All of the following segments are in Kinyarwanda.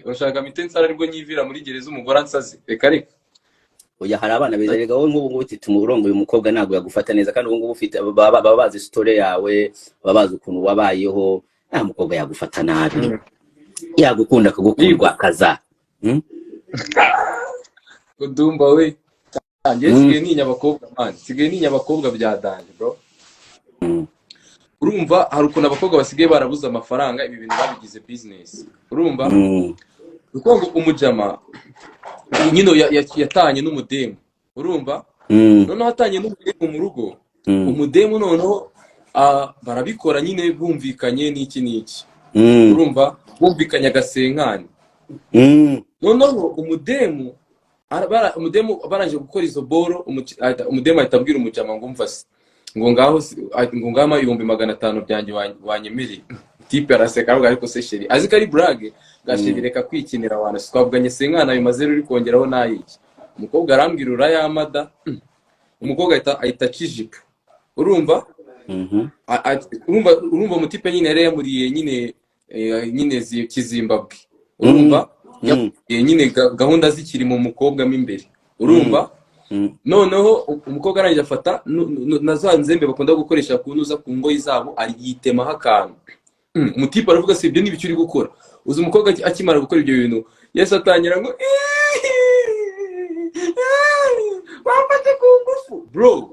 urashaka mitensa aribwo nyivira muri gereza umugore ansaze reka reka oya hari abana beza rega wowe nk'ubu uti tumurongo uyu mukobwa ntabwo yagufata neza kandi ubu ngubu ufite baba bazi story yawe baba bazi ukuntu wabayeho nta mukobwa yagufata nabi yagukunda kugukundwa kaza Dumba we sigaye ninya abakobwa man sigaye ninya abakobwa byadanje bro urumva hari ukuntu abakobwa basigaye barabuze amafaranga ibi bintu babigize business urumva uko umujama nyino yatanye n'umudemu urumva noneho hatanye n'umudemu mu rugo umudemu noneho barabikora nyine bumvikanye n'iki urumva bumvikanye agasenkani noneho umudemu baranje gukora izo boro umudemu ahita abwira umujama ngo umva se ngo ngaho ngo ngama 500 byanjye wanyemereye tipe araseka avuga ariko se sheri azi ko ari brage gasheri reka kwikinira wana twavuganye senkana bimaze ruri kongeraho nayiki umukobwa arambwira urayamada umukobwa ahita cijipo urumva urumva umutipe nyine yari yamuriye nyine kizimbabwe urumva nyine gahunda zikiri mu mukobwa mo imbere urumva noneho umukobwa arangije afata na za nzembe bakunda gukoresha kunuza ku ngoyi zabo yitemaho akantu umutipe aravuga se ibyo n'ibicyo uri gukora uzi umukobwa akimara gukora ibyo bintu yese atangira ngo wafate ku ngufu bro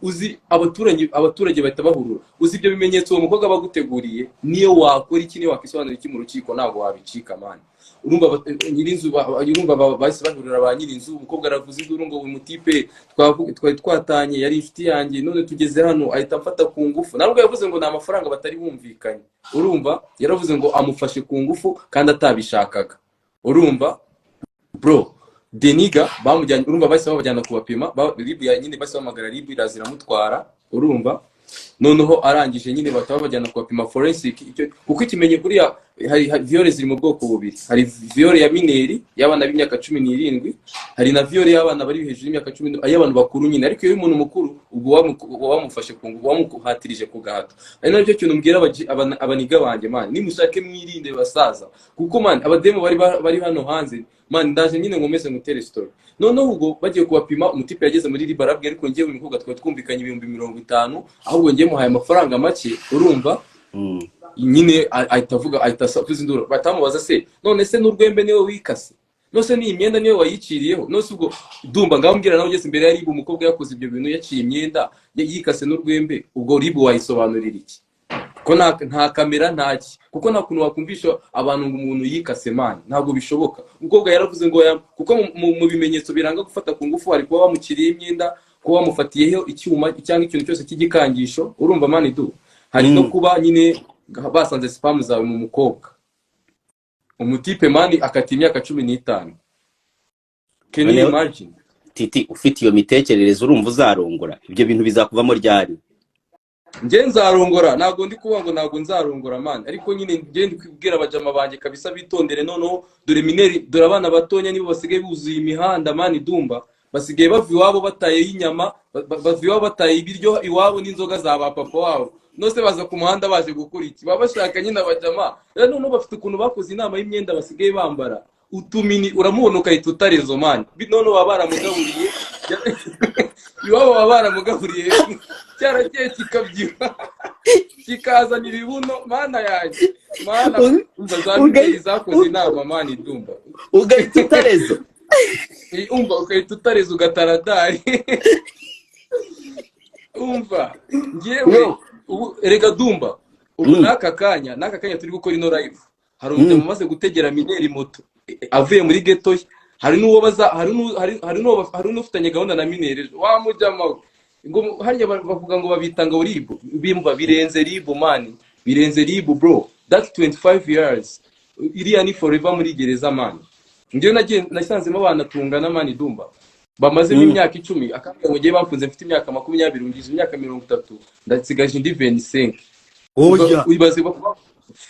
uzi abaturage bahita bahurura uzi ibyo bimenyetso uwo mukobwa baguteguriye niyo wakora iki niyo wakisobanura iki mu rukiko ntabwo wabicika man urumva nyirinzu urumva bahise bahurira ba nyirinzu umukobwa aravuze induru ngo uyu mutipe twatanye yari inshuti yanjye none tugeze hano ahita amfata ku ngufu ntabwo yavuze ngo nta mafaranga batari bumvikanye urumva yaravuze ngo amufashe ku ngufu kandi atabishakaga urumva bro deniga bamujyanye urumva bahise babajyana kubapima ribu nyine bahise bamagara ribu irazira mutwara urumva noneho arangije nyine batabajyana kubapima forensic kuko ikimenye kuri hari viole ziri mu bwoko bubiri hari viole ya mineri y'abana b'imyaka 17 hari na viole y'abana bari hejuru y'imyaka 10 ay'abantu bakuru nyine ariko iyo umuntu mukuru ubwo wamufashe ku ngufu wamuhatirije ku gahato ari nacyo kintu mbwira abaniga banje man nimushake mwirinde basaza kuko man abademo bari hano hanze man ndaje nyine ngomeze ngutere story noneho ubwo bagiye kubapima umutipe yageze muri riba arabwira ariko ngiye umukobwa twumvikanye 50 ahubwo ngiye muhaye amafaranga make urumva nyine ahita safuza induru batamubaza se none se n'urwembe niwe wikase nose ni imyenda niwe wayiciriyeho nose ubwo Dumba ngambwira nawe ugeze imbere ya ribu umukobwa yakoze ibyo bintu yaciye imyenda yikase n'urwembe ubwo ribu wayisobanurira iki ko nta kamera ntaki kuko nta kuntu wakumvisha abantu ngo umuntu yikase man ntabwo bishoboka umukobwa yaravuze ngo kuko mu bimenyetso biranga gufata ku ngufu hari kuba bamukiriye imyenda kuba bamufatiyeho icyuma cyangwa ikintu cyose cy'igikangisho urumva man hari no kuba nyine basanze spam zawe mu mukobwa umutipe man akati imyaka 15 can you imagine Titi ufite iyo mitekerereze urumva uzarongora ibyo bintu bizakuvamo ryari nge nzarongora ntago ndi kuvuga ngo ntago nzarongora man ariko nyine nge ndi kwibwira abajama banje kabisa bitondere noneho dore mineri dore abana batonya nibo basigaye buzuye imihanda man Dumba basigaye bava iwabo bataye y'inyama bava iwabo bataye ibiryo iwabo n'inzoga za ba papa wabo nose baza ku muhanda baje gukora iki baba bashaka nyine abajama rero noneho bafite ukuntu bakoze inama y'imyenda basigaye bambara utumini uramubona ukahita utarezo man noneho baba baramugaburiye iwabo baba baramugaburiye cyaragiye kikabyiba kikazana ibibuno mana yanjye mana umva zakoze inama man Dumba ugahita utarezo ugahita utarezo ugataradari umva ngewe erega Dumba ubu naka kanya turi gukora ino live hari umuntu umaze gutegera mineri moto avuye muri ghetto hari n'ufitanye gahunda na mineri wamujyama ngo hariya bavuga ngo babitanga uribu bimva birenze ribu man birenze ribu bro that's 25 years iriya ni forever muri gereza man ngiye nasanzemo abana tungana man Dumba bamaze imyaka 10 akambye ngo giye bafunze mfite imyaka 20 ngize imyaka 30 ndasigaje ndi 25 oya uyibaze bavuga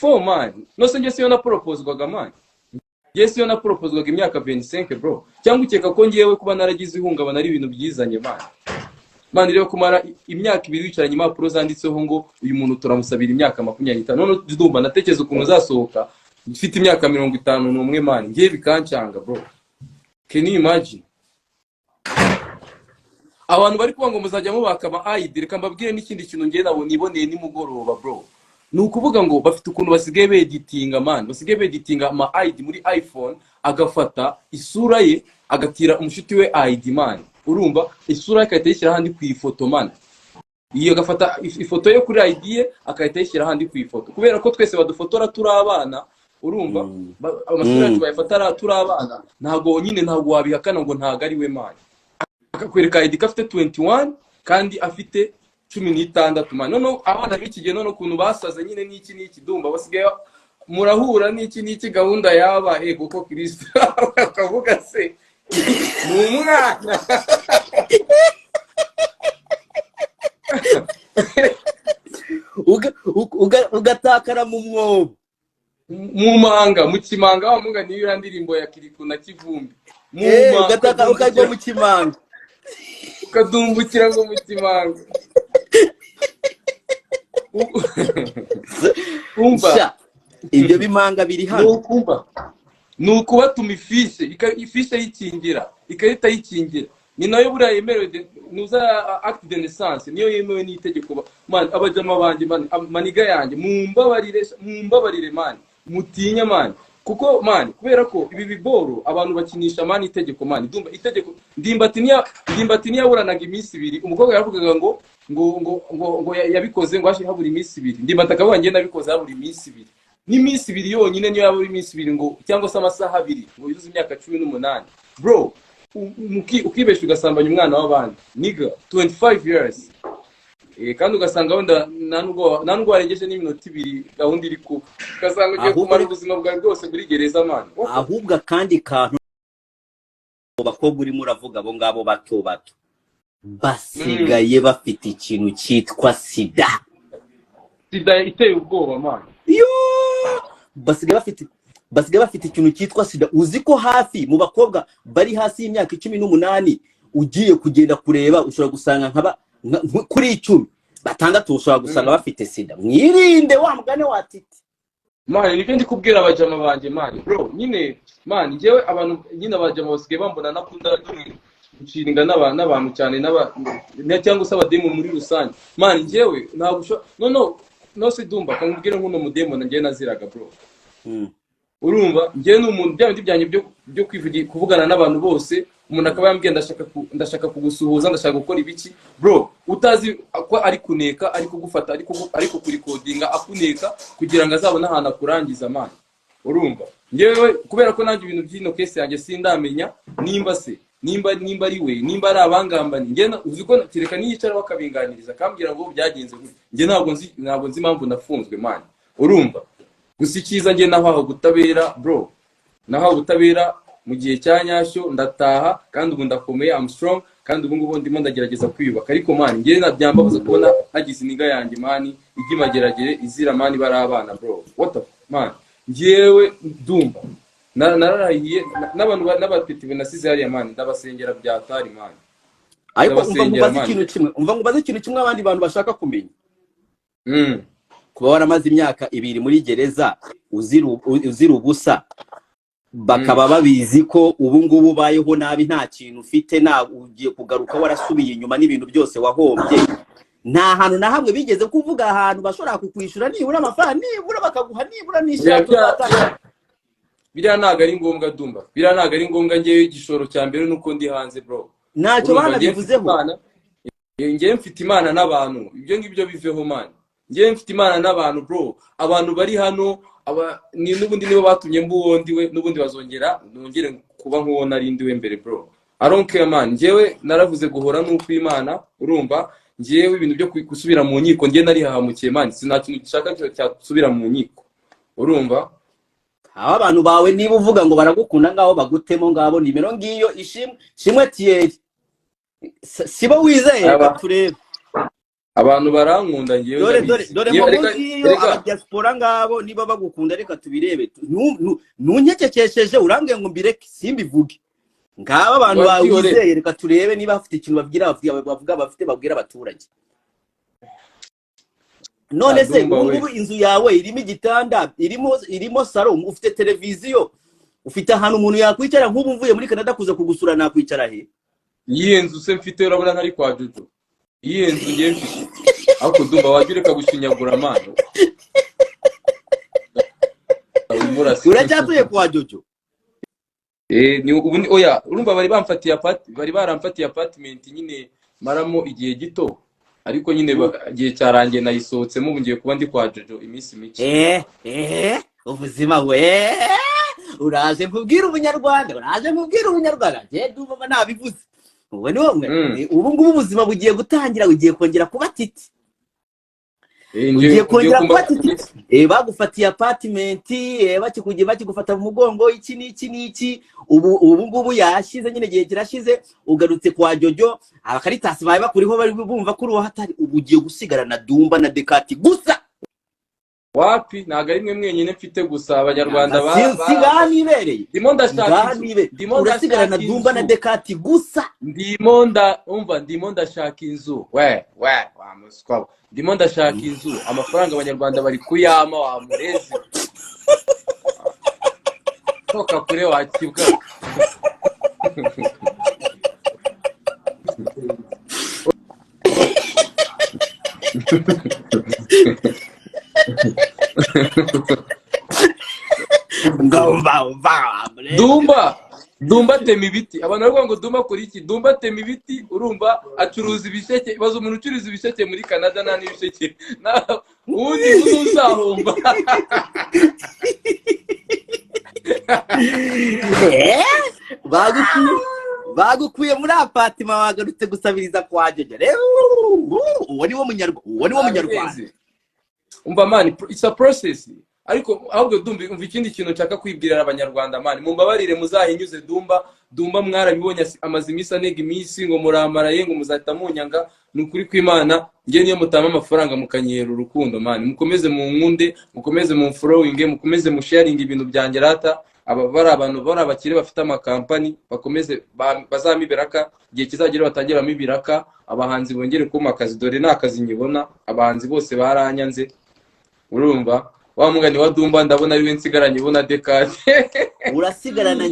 4 man no se ngiye siyo na propose gwaga man yesi yo na propose gwaga imyaka 25 bro cyangwa ukeka ko ngiyewe kuba naragize ihungabana ari ibintu byizanye man rero kumara imyaka 2 wicaranye impapuro zanditseho ngo uyu muntu turamusabira imyaka 25 none Dumba natekereza ukuntu uzasohoka mfite imyaka 51 man ngiye bikancanga bro. Can you imagine? Abantu bari kuvuga ngo muzajya mubaka ama ID, reka mbabwire n'ikindi kintu ngiye nabo niboneye nimugoroba bro. Ni ukuvuga ngo bafite ukuntu basigaye beditinga man, basigaye beditinga ama ID muri iPhone, agafata isura ye agatira umushuti we ID man. Urumva isura akahita yishyira handi ku ifoto man. Iyo agafata ifoto yo kuri ID ye akahita yishyira handi ku ifoto. Kubera ko twese badufotora turi abana, urumva amasura yacu bayafatara turi abana, ntago nyine ntago wabihakana ngo ntago ari we man. Akakwereka ID kafite 21 kandi afite 16 man. Nono abana b'iki gihe nono kuntu basaze nyine n'iki Dumba basigaye murahura n'iki gahunda yaba ego ko Kristo akavuga se ni umwana ugatakara mu mwobo mu manga mu kimanga wamuga niyo ndirimbo ya Kiriku na Kivumbi ugataka ukajya mu kimanga ukadumbukira ngo mu kimanga umva ibyo bimanga biri hano nuko batuma ifishe yikingira ikarita yikingira ni nayo buriya yemerewe nuza acte de naissance niyo yemewe n'itegeko man. Abajama banje man, maniga yanjye mumbabarire man, mutinya man, kuko man kubera ko ibi biboro abantu bakinisha man itegeko man. Dumba itegeko ndimbati niya buranaga iminsi 2 umukobwa yavugaga ngo yabikoze ngo ashaka buri iminsi 2 ndimbati akavuga ngiye nabikoze haburi iminsi 2 n'iminsi 2 yonyine niyo yaburi iminsi 2 ngo cyangwa se amasaha 2 ngo yuzuze imyaka 18 bro. Ukibesha ugasambanya umwana w'abandi niga 25 years kandi ugasanga wenda nanubwo warengeje n'iminota 2 gahunda iri ku ugasanga ugiye kumara ubuzima bwawe bwose muri gereza man. Ahubwo kandi kantu bakobwa urimo uravuga abo ngabo bato basigaye bafite ikintu cyitwa sida iteye ubwoba man. Yo basigaye bafite ikintu cyitwa sida. Uzi ko hafi mu bakobwa bari hasi y'imyaka 18 ugiye kugenda kureba ushobora gusanga kuri 10 batandatu ushobora gusanga bafite sida. Mwirinde wa mugane wa Titi man. Nibyo ndi kubwira abajama banje man bro. Nyine man ngewe abantu nyine abajama basigaye bambona nakunda guciringa n'abantu cyane cyangwa se abademo muri rusange man. Ngewe ntabwo no se Dumba kamubwira nk'uno mudemo ngiye naziraga bro. Urumva ngiye n'umuntu byabindi byanye byo kuvugana n'abantu bose, umuntu akaba yambwiye ndashaka kugusuhuza, ndashaka gukora ibiki bro, utazi ko ari kuneka, ari kugufata, ari kurikodinga akuneka kugira ngo azabone ahantu akurangiza man. Urumva ngewe kubera ko nanjye ibintu by'ino case yanjye sindamenya nimba ari we nimba ari abangambani. Ngiye uzi ko kireka niyicara bakabinganiriza kambwira ngo byagenze gute. Ngiye ntabwo nzi impamvu nafunzwe man. Urumva gusa icyiza ngiye nahawe gutabera bro, nahawe gutabera mu gihe cyanyashyo ndataha kandi ubu ndakomeye, I'm strong kandi ubu ngubu ndimo ndagerageza kwiyubaka. Ariko man ngiye nabyambabaza kubona hagize iniga yanjye man igimageragere izira man bari abana bro. What the man ngiyewe Dumba nararahiye n'abantu n'abapetiwe nasize hariya man, ndabasengera byatari man. Ariko umva ngubaze ikintu kimwe abandi bantu bashaka kumenya. Kuba waramaze imyaka 2 muri gereza uzira ubusa, bakaba babizi ko ubu ngubu bayeho nabi nta kintu ufite, ugiye kugaruka warasubiye inyuma n'ibintu byose wahombye, nta hantu na hamwe bigeze kuvuga ahantu bashobora kukwishura nibura amafaranga, nibura bakaguha nibura n'ishaka. Biriya ntago ari ngombwa Dumba, biriya ntago ari ngombwa. Ngewe igishoro cya mbere nuko ndi hanze bro. Ntacyo bana bivuzeho. Ngewe mfite Imana n'abantu, ibyo ngibyo biveho man. Ngewe mfite Imana n'abantu bro. Abantu bari hano n'ubundi nibo batumye mbuwondiwe, n'ubundi bazongera nongere kuba nk'uwo narindiwe mbere bro. I don't care man. Ngewe naravuze guhora n'uko Imana. Urumva ngewe ibintu byo gusubira mu nkiko ngewe nari hahamukiye man. Sina kintu gishaka cyasubira mu nkiko. Urumva abantu bawe niba uvuga ngo baragukunda ngaho bagutemo ngabo nimero ngiyo ishimwe Thierry sibo wizeye turebe. Abantu barankunda ngewe dore ngiyo abadiaspora ngabo niba bagukunda reka tubirebe. Nunkekekesheje urambwiye ngo mbireke simbivuge. Ngaba abantu bawe wizeye reka turebe niba bafite ikintu babwira babwira abaturage. none se Dumba we. ubu inzu yawe irimo igitanda, irimo salon, ufite televiziyo, ufite ahantu umuntu yakwicara. Nk'ubu mvuye muri Canada kuza kugusura, nakwicara he? Iyi nzu se mfite urabona ntari kwa Jojo. Iyi nzu ngiye mfite. Ariko Dumba wajya ureka gushinyagura amano. Uracyatuye kwa Jojo? Ni ubundi oya urumva bari baramfatiye apartment nyine maramo igihe gito, ariko nyine igihe cyarangiye nayisohotsemo, ubu ngiye kuba ndi kwa Jojo iminsi mike. Ubuzima we, uraje mubwira ubunyarwanda, je Dumba nabivuze. Ubu ni wowe, ubu ngubu ubuzima bugiye gutangira, ugiye kongera kuba Titi. Ugiye kongera kuba Titi. Bagufatiye apartment, bakigufata mu mugongo, iki n'iki. Ubu ngubu yashize nyine, igihe kirashize, ugarutse kwa Jojo, abakaritasi baye bakuriho bari bumva ko uruho hatari. Ubu ugiye gusigara na Dumba na Dekati gusa. Wapi, ntago ari mwe mwenyine mfite gusa, abanyarwanda siganibereye. Urasigara na Dumba na Dekati gusa. Ndimo ndashaka inzu. Wa muswa. Ndimo ndashaka inzu. Amafaranga abanyarwanda bari kuyama, wa murezi. Toka kure wakibwa. Dumba tema ibiti. Abantu baravuga ngo Dumba akora iki? Dumba tema ibiti, urumva acuruza ibisheke. Bazo umuntu ucuruza ibisheke muri Canada nta n'ibisheke. Ubundi uzahomba. Bagukuye muri apartment wagarutse gusabiriza kwa Jojo. Rero uwo ni wo munyarwanda. Umva man, it's a process. Ariko ahubwo Dumba umva ikindi kintu nshaka kwibwirira abanyarwanda man, mumbabarire muzahinyuze Dumba mwarabibonye amazi imisa nega imisi ngo muramaraye ngo muzahita munyanga. Nukuri kw'Imana ngiye niyo mutama amafaranga mukanyera urukundo man, mukomeze mu nkunde, mukomeze mu following, mukomeze mu sharing ibintu byanjye rata. Bari abantu bari abakire bafite amakampani, bakomeze bazamibiraka, igihe kizagira batangira amibiraka, abahanzi bongere kuma akazi, dore nakazi nyibona, abahanzi bose baranyanze. Urumva wa mugani wa Dumba ndabona ari we nsigaranye ubona Dekati. urasigarana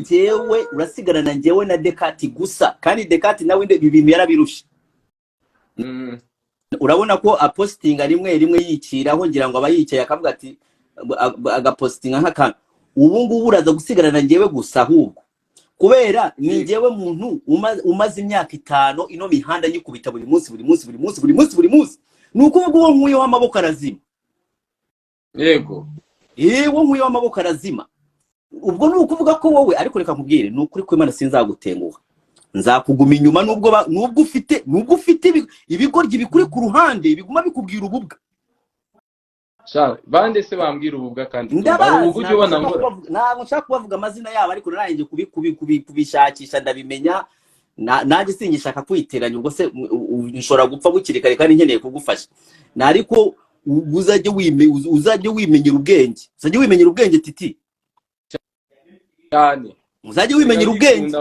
njyewe na Dekati gusa, kandi Dekati nawe ibintu yarabirusha. Urabona ko apostinga rimwe yiciraho, ngira ngo abayicaye akavuga ati agapostinga nk'akantu. Ubu ngubu uraza gusigarana njyewe gusa, ahubwo kubera ni njyewe muntu umaze imyaka 5 ino mihanda nyikubita buri munsi. Nuko ubwo nkuyeho amaboko arazima. Yego. Wo nkuyeho amaboko arazima. Ubwo ni ukuvuga ko wowe, ariko reka nkubwire, ni ukuri kw'Imana sinzagutenguha. Nzakuguma inyuma nubwo ufite ibigoryi bikuri ku ruhande biguma bikubwira ububwa. Bande se bambwira ububwa kandi ntabwo nshaka kubavuga amazina yabo, ariko narangiye kubishakisha ndabimenya. Nanjye singishaka kwiteranya, ubwo se nshobora gupfa bukirikare kandi nkeneye kugufasha. Ariko uzajye wimenyera ubwenge, Titi cyane. Uzajye wimenyera ubwenge.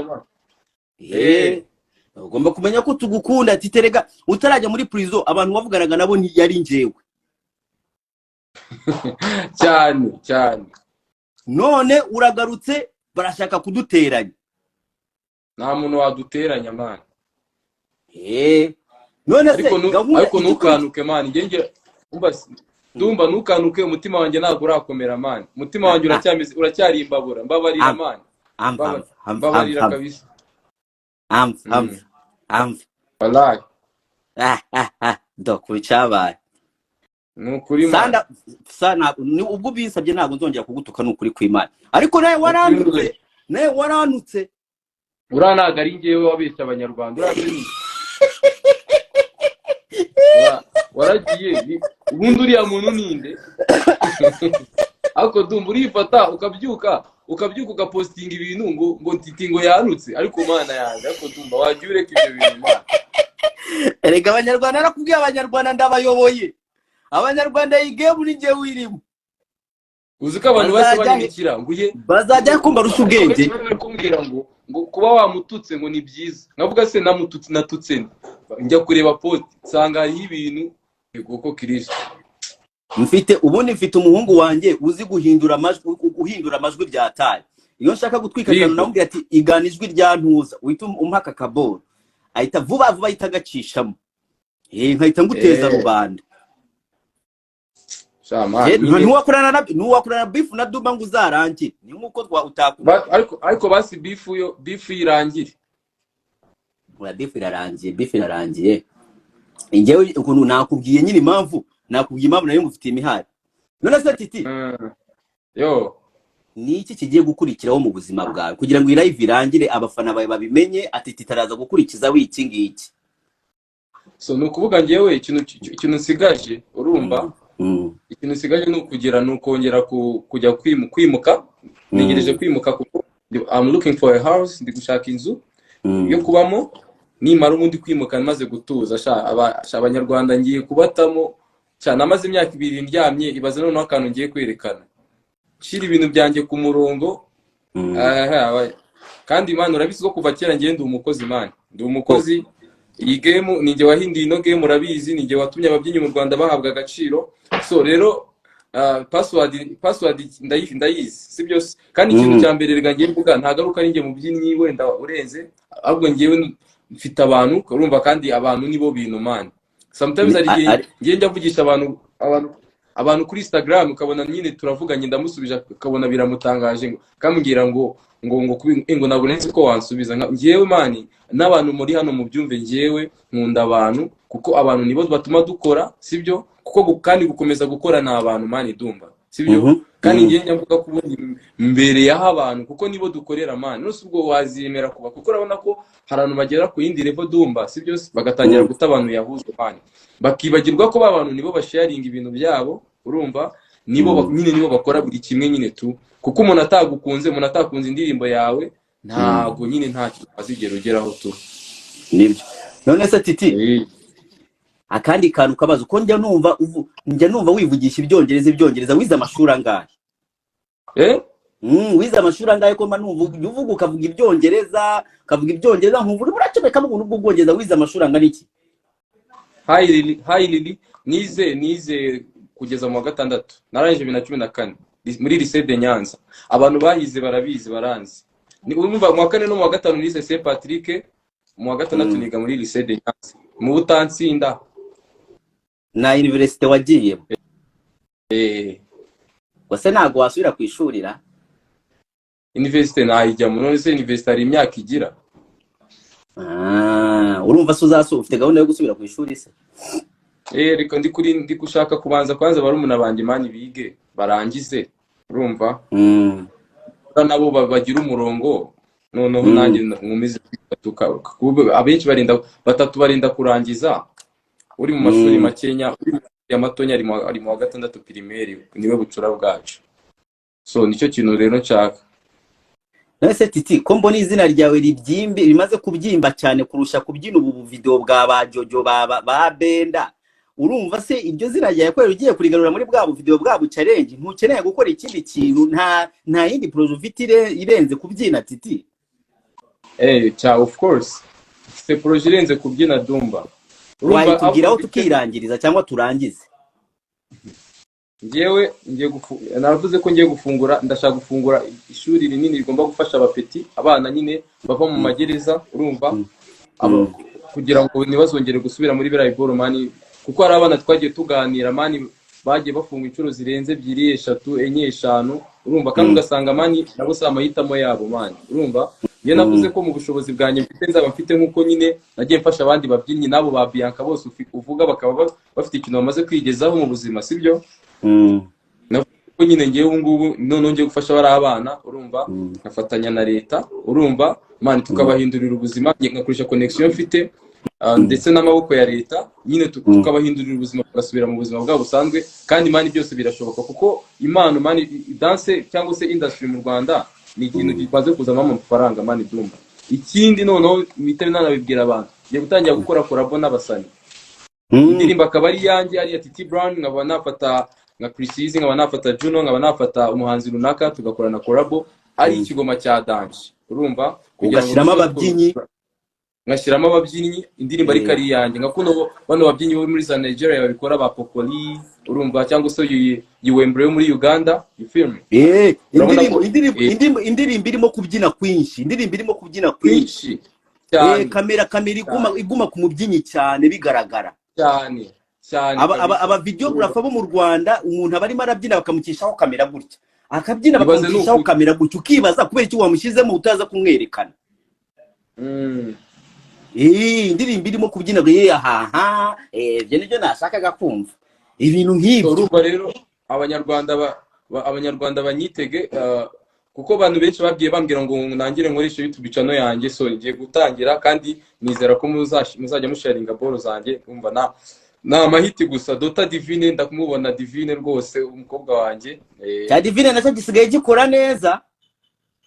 Ugomba kumenya ko tugukunda Titi. Rega utarajya muri prison abantu bavuganaga nabo ntiyari njyewe. cyane none uragarutse barashaka kuduteranya. Nta muntu waduteranya man. None se ariko nukanuke man, ngenge umva Dumba nukanuke, umutima wanjye ntago urakomera man. Umutima wanjye uracyari imbabura. Mbabarira man. Mbabarira kabisa. Wallahi. Doko cyabaye. Nukuri sana ubwo binsabye ntago nzongera kugutuka, nukuri kw'Imana. Ariko nawe waranutse. Uranaga ari ngewe wabeshya abanyarwanda. Waragiye ubundi uriya muntu ninde? Ariko Dumba urifata ukabyuka ugapostinga ibintu ngo Titi ngo yanutse. Ariko Mana yanjye, ariko Dumba wagiye ureka ibyo bintu man. Erega abanyarwanda narakubwiye, abanyarwanda ndabayoboye. Abanyarwanda yige muri ngewe wirimo. Uzi ko abantu bose banyikira nguye bazajya kumba rusha ubwenge. Kumbwira ngo kuba wamututse ngo ni byiza. Navuga se natutse njya kureba post nsanga ari ibintu. Yego ko Kristo. ubundi mfite umuhungu wanjye uzi guhindura amajwi byataye. Iyo nshaka gutwika cyane namubwira ati igana ijwi rya ntuza uhita umpaka kaboro ahita vuba ahita agacishamo nkahita nguteza rubanda. Ntuwakorana beef na Dumba ngo uzarangire ni nkuko utakubona ariko basi beef irangire. Beef irarangiye njyewe ukuntu nakubwiye nyine impamvu nayo ngufitiye imihari. None se Titi yo ni iki kigiye gukurikiraho mu buzima bwawe kugira ngo live irangire abafana bawe babimenye ati titaraza gukurikiza wiki ngiki? So nukuvuga njyewe ikintu nsigaje urumva ikintu nsigaje nukongera kujya kwimuka. Ntegereje kwimuka kuko I'm looking for a house, ndi gushaka inzu yo kubamo nimara ubundi kwimuka maze gutuza abanyarwanda ngiye kubatamo cyane. Amaze imyaka 2 ndyamye ibaze noneho akantu ngiye kwerekana shira ibintu byanjye ku murongo. Kandi Imana urabizi ko kuva kera ngiye ndi umukozi Imana, ndi umukozi. Iyi game ninjye wahinduye ino game urabizi, ninjye watumye ababyinnyi mu Rwanda bahabwa agaciro. So rero password ndayizi sibyo. Kandi ikintu cya mbere rega ngiye mvuga ntagaruka ninjye mu byinyi wenda urenze, ahubwo ngiyewe mfite abantu urumva, kandi abantu nibo bintu man. Sometimes ngiye njyavugisha abantu kuri Instagram ukabona nyine turavuganye ndamusubije ukabona biramutangaje kambwira ngo nabonetse ko wansubiza. Ngiyewe mani n'abantu muri hano mu byumve, ngiyewe nkunda abantu kuko abantu nibo batuma dukora sibyo, kuko kandi gukomeza gukora na abantu mani Dumba sibyo. Kandi ngiye nyamvuga ko mbere yaha abantu kuko nibo dukorera mani. Nose ubwo waziyemera kuba kuko urabona ko hari abantu bagera ku yindi level Dumba sibyo, bagatangira guta abantu yahuzwe mani, bakibagirwa ko abantu nibo basharinga ibintu byabo urumva, nibo nibo bakora buri kimwe nyine tu. Kuko umuntu atakunze indirimbo yawe ntago nyine ntacyo azigera ugeraho tu. Nibyo. None se Titi akandi kantu kabazo uko njya numva wivugisha ibyongereza wize amashuri angahe? Wize amashuri angahe ko uvuga ukavuga ibyongereza nkumva uri buracomeka mu buntu bw'ubwongereza. Wize amashuri angana iki? Highly nize kugeza mu wa 6 narangije 2014 muri lycée de Nyanza. Abantu bahize barabizi baranzi. Ni urumva mu wa 4 no mu wa 5 nize Saint Patrick, mu wa 6 niga muri lycée de Nyanza mu Butansinda. Na university wagiye wase ntago wasubira kwishurira? University nayijya mu none se university ari imyaka igira. Urumva so ufite gahunda yo gusubira kwishuri se? Reka ndi gushaka kubanza barumuna banje mani bige barangize urumva. Nabo bagira umurongo noneho nanjye nkumize abenshi batatu barinda kurangiza. Uri mu mashuri makenya ya matonya ari mu wa 6 primaire niwe bucura bwacu. So nicyo kintu rero nshaka. Nese Titi ko mbona izina ryawe rimaze kubyimba cyane kurusha kubyina ubu video bwa bajojo ba benda. Urumva se iryo zina ryawe ko ugiye kurigarura muri bwa video bwa challenge ntukeneye gukora ikindi kintu, nta yindi project irenze kubyina Titi? Of course c'est projet irenze kubyina Dumba. Urumva tugiraho tukirangiriza cyangwa turangize? Ngiye naravuze ko ngiye ndashaka gufungura ishuri rinini rigomba gufasha abapeti abana nyine bava mu magereza urumva, kugira ngo ntibazongere gusubira muri birayiboro mani. Kuko hari abana twagiye tuganira mani bagiye bafunga inshuro zirenze 2, 3, 4, 5 urumva, kandi ugasanga mani nabo se amahitamo yabo mani urumva. Iyo navuze ko mu bushobozi bwanjye mfite nzaba mfite nkuko nyine nagiye mfasha abandi babyinnyi nabo ba Bianca bose uvuga bakaba bafite ikintu bamaze kwigezaho mu buzima sibyo. Navuga ko nyine ngiye ubu ngubu none ngiye gufasha bari abana urumva, nkafatanya na leta urumva mani, tukabahindurira ubuzima ngakoresha connection mfite ndetse n'amaboko ya leta nyine tukabahindurira ubuzima bagasubira mu buzima bwabo busanzwe. Kandi mani byose birashoboka kuko impano mani dance cyangwa se industry mu Rwanda ni ikintu gipaze kuzamo amafaranga mani Dumba. Ikindi noneho mitari nanabibwira abantu ngiye gutangira gukora collabo n'abasani. Indirimbo akaba ari yanjye ari ya Titi Brown, nkaba nafata nka Chris, nkaba nafata Juno, nkaba nafata umuhanzi runaka tugakorana collabo ari ikigoma cya dance urumva, kugira ngo ababyinnyi ngashyiramo ababyinnyi indirimbo ariko ari yanjye nka kuno bano babyinnyi bo muri za Nigeria babikora ba Popoli urumva cyangwa se Yuwembre yo muri Uganda you feel me indirimbo irimo kubyina kwinshi kamera iguma ku mubyinnyi cyane bigaragara cyane aba videographer bo mu Rwanda umuntu abarimo arabyina bakamukishaho kamera gutya akabyina bakamukishaho kamera gutya ukibaza kubera iki wamushyizemo utaza kumwerekana indirimbo irimo kubyina aha byo nibyo nashakaga kumva ibintu nk'ibyo urumva rero abanyarwanda banyitege kuko abantu benshi babwiye bambwira ngo nangire nkoreshe YouTube channel yanjye so ngiye gutangira kandi nizera ko muzajya musharinga boro zanjye umva na mahiti gusa Dota Divine ndakumubona Divine rwose umukobwa wanjye cya Divine nacyo gisigaye gikora neza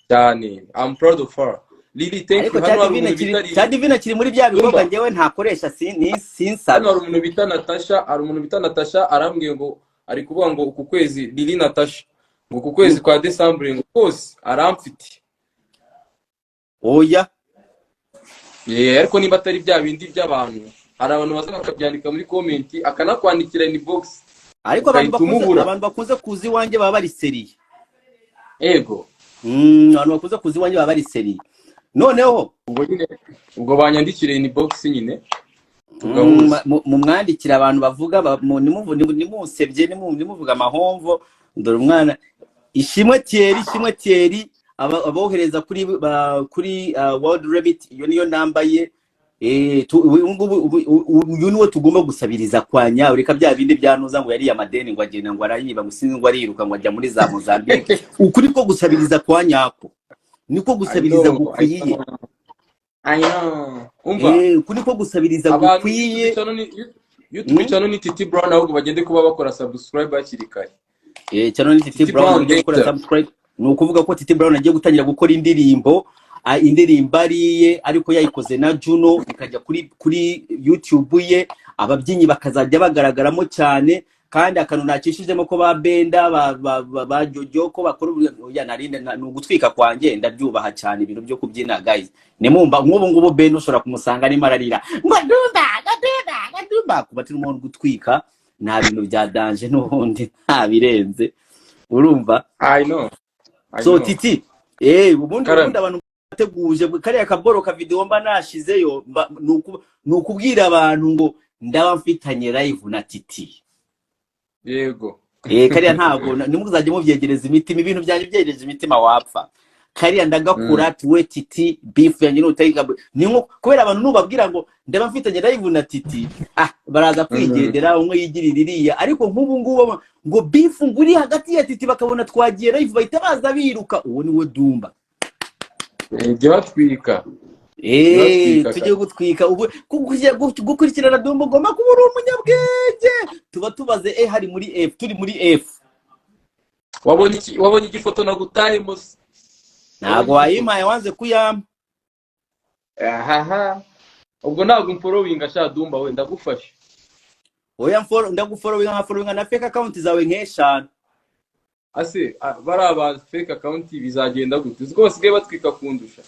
cyane I'm proud of her Lily thank you cya Divine kiri muri bya bikorwa ngewe ntakoresha sinsa hano hari umuntu bita Natasha arambwiye ngo ari kuvuga ngo uku kwezi Lily Natasha ngo ku kwezi kwa December ngo kose aramfite oya ariko niba atari bya bindi by'abantu hari abantu baza bakabyandika muri comment akanakwandikira inbox ariko abantu bakunze kuzi iwanjye baba bari seriye ego abantu bakunze kuzi iwanjye baba bari seriye noneho ubwo banyandikire inbox nyine mwandikira abantu bavuga nimusebye nimuvuga amahomvo ndore umwana ishimwe Thierry abohereza kuri World Rabbit iyo niyo nambaye uyu niwo tugomba gusabiriza kwa nyawe reka bya bindi byanuza ngo yari amadeni ngo agenda ngo arayiba gusinzi ngo ariruka ngo ajya muri za Mozambique ukuri ko gusabiriza kwa nyako niko gusabiriza gukwiye ukuri ko gusabiriza gukwiye YouTube channel ni Titi Brown ahubwo bagende kuba bakora subscribe hakiri kare channel ni Titi Brown gukora subscribe nukuvuga ko Titi Brown agiye gutangira gukora indirimbo ariye ariko yayikoze na Juno ikajya kuri YouTube ye ababyinnyi bakazajya bagaragaramo cyane kandi akantu nakishijemo ko ba Benda ba Jojo ko bakora narinde n'ugutwika kwanjye ndabyubaha cyane ibintu byo kubyina guys nemumba nk'ubu Benda ushobora kumusanga ari mararira ngo Dumba kubatira umuntu gutwika nta bintu bya danger n'ubundi nta birenze urumva I know so Titi ubundi abantu bateguje kariya kaboro ka video mba nashizeyo nukubwira abantu ngo ndaba mfitanye live na Titi yego kariya ntabwo nimuzajye mubyegereza imitima ibintu byanjye byegereje imitima wapfa kariya ndagakura tuwe Titi beef yanjye n'utayiga ninko kubera abantu nubabwira ngo ndaba mfitanye live na Titi baraza kwigendera umwe yigirira iriya ariko nk'ubu ngubu ngo beef nguri hagati ya Titi bakabona twagiye live bahita baza biruka uwo niwe Dumba ibyo batwika tujye gutwika ubu gukurikirana Dumba ugomba kuba uri umunyabwenge tuba tubaze hari muri F turi muri F wabonye igifoto nagutaye mose ntabwo wayimpaye wanze kuyama ubwo ntabwo mforowinga sha Dumba we ndagufasha oya ndaguforowinga na fake account zawe nk'eshanu ase baraba fake account bizagenda gute uziko basigaye batwika kundusha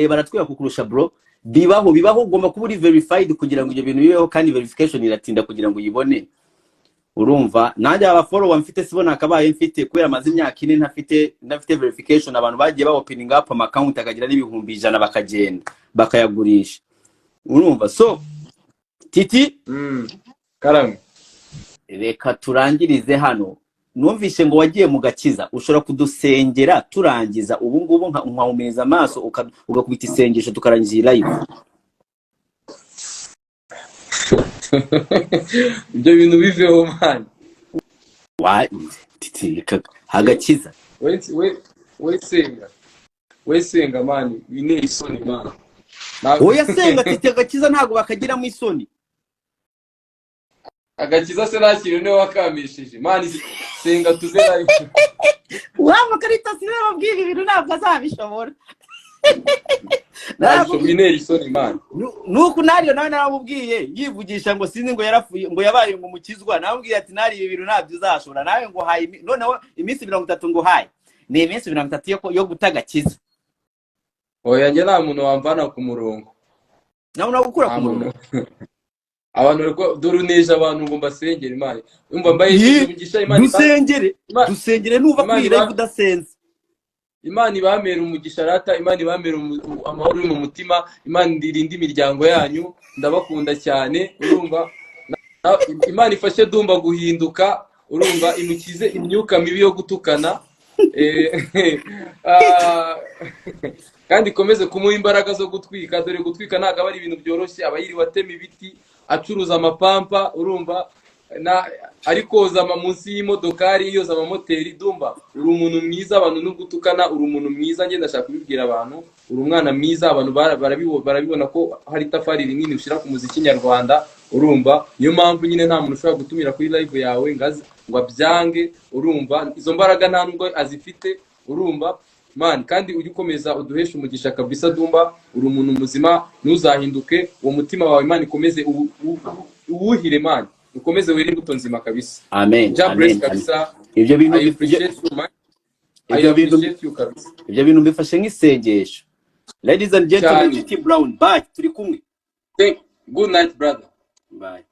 baratwika kukurusha bro bibaho ugomba kuba uri verified kugira ngo ibyo bintu bibeho kandi verification iratinda kugira ngo uyibone urumva nanjye aba follower mfite sibona akabaye mfite kubera amazi imyaka ine ntafite verification abantu bagiye ba opening up ama account akagira n'ibihumbi 100 bakagenda bakayagurisha urumva so Titi karame reka turangirize hano numvise ngo wagiye mu Gakiza ushobora kudusengera turangiza ubu ngubu nkawumeza amaso ugakubita isengesho tukarangiza live ibyo bintu biveho man Titi Agakiza we senga man bine isoni man oya senga Titi Agakiza ntago bakagira mu isoni Agakiza se nakiri ne wakamishije man senga tuzera waba karita sire babwira ibintu ntabwo azabishobora ntabwo bine isoni man nuko nariyo nawe naramubwiye yivugisha ngo sinzi ngo yarafuye ngo yabaye ngo mukizwa namubwiye ati nari ibi bintu ntabyo uzashobora nawe ngo hayi noneho iminsi 30 ngo hayi ni iminsi 30 yo gutaga Gakiza oya nge nta muntu wamvana ku murongo nawe unagukura ku murongo abantu reko doruneje abantu ngo mbasengere Imana umva mbaye umugisha Imana dusengere nuva kuri live udasenze Imana ibamera umugisha rata Imana ibamera amahoro mu mutima Imana ndirinde imiryango yanyu ndabakunda cyane urumva Imana ifashe Dumba guhinduka urumva imukize imyuka mibi yo gutukana kandi ikomeze kumuha imbaraga zo gutwika dore gutwika ntago ari ibintu byoroshye abayiri watema ibiti acuruza amapampa urumva ari koza munsi y'imodokari yoza amamoteri Dumba uri umuntu mwiza abantu n'ugutukana uri umuntu mwiza ngenda ndashaka kubibwira abantu uri umwana mwiza abantu barabibona ko hari tafari rinini ushira ku muziki nyarwanda urumva niyo mpamvu nyine nta muntu ushobora gutumira kuri live yawe ngo abyange urumva izo mbaraga nta nubwo azifite urumva man kandi ujye ukomeza uduhesha umugisha kabisa Dumba uri umuntu muzima ntuzahinduke uwo mutima wawe Imana ikomeze uwuhire man ukomeze were imbuto nzima kabisa amen amen kabisa ibyo bintu ibyo bintu bifashe nk'isengesho ladies and gentlemen Titi Brown bye turi kumwe good night brother bye